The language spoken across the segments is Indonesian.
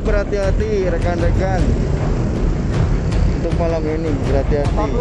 Berhati-hati rekan-rekan, untuk malam ini berhati-hati.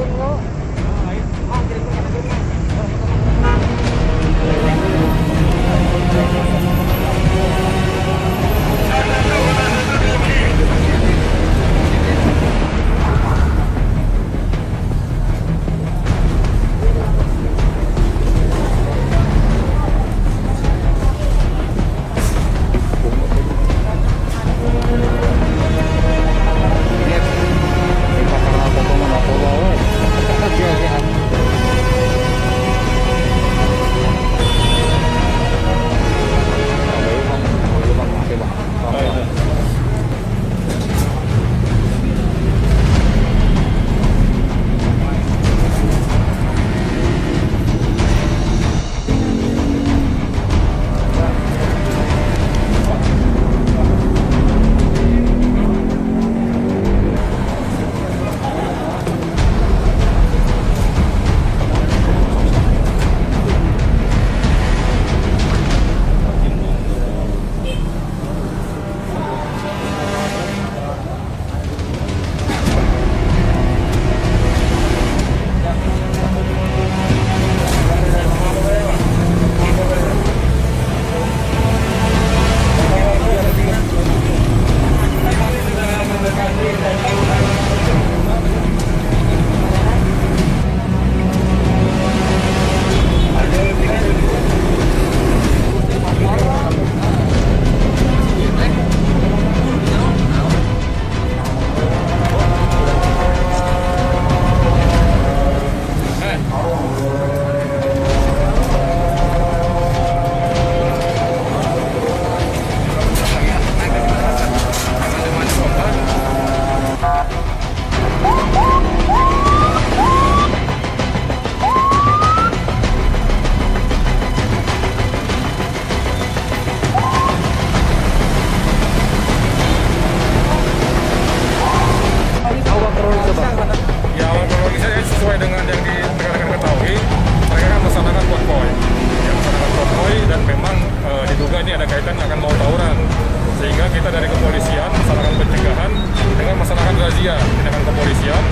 razia tindakan kepolisian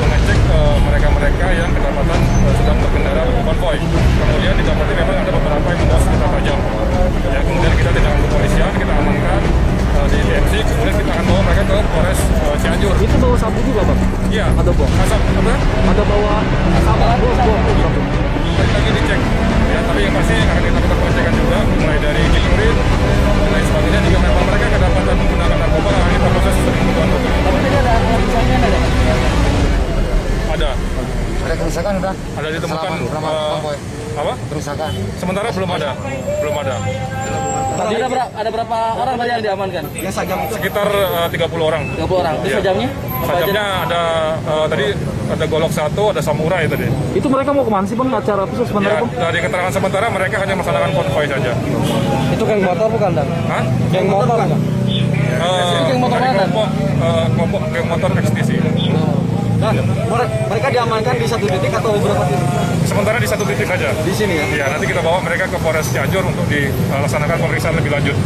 mengecek mereka-mereka yang kedapatan sedang berkendara konvoy. Kemudian didapati memang ada beberapa yang membawa senjata tajam. Ya, kemudian kita tindakan kepolisian, kita amankan di TMC, kemudian kita akan bawa mereka ke Polres Cianjur. Itu bawa sabu juga, Bang? Iya. Ada bom? Asap, apa? Ada bawa bom. Lagi dicek. Ya, tapi yang pasti akan kita lakukan pengecekan juga, mulai dari urin dan lain sebagainya. Jika memang mereka kedapatan menggunakan narkoba, kita proses kebutuhan hukum. Tapi tidak ada kerusakan, ada? Ada. Ada kerusakan udah? Ada ditemukan apa? Kerusakan. Sementara belum ada. Tadi ada berapa orang tadi yang diamankan? Ya sajam Sekitar 30 orang. 30 orang. Itu Ya. sajamnya? Sajamnya ada tadi ada golok 1, ada samurai tadi. Itu mereka mau kemana sih, Bang? Acara apa sih sebenarnya, Ya, Bang? dari keterangan sementara mereka hanya melaksanakan konvoy saja. Itu geng motor bukan, Bang? Hah? Geng motor bukan? Geng motor dari mana? kelompok geng motor XTC. Nah, mereka diamankan di satu titik atau beberapa titik? Sementara di satu titik saja. Di sini ya? Ya, nanti kita bawa mereka ke Polres Cianjur untuk dilaksanakan pemeriksaan lebih lanjut.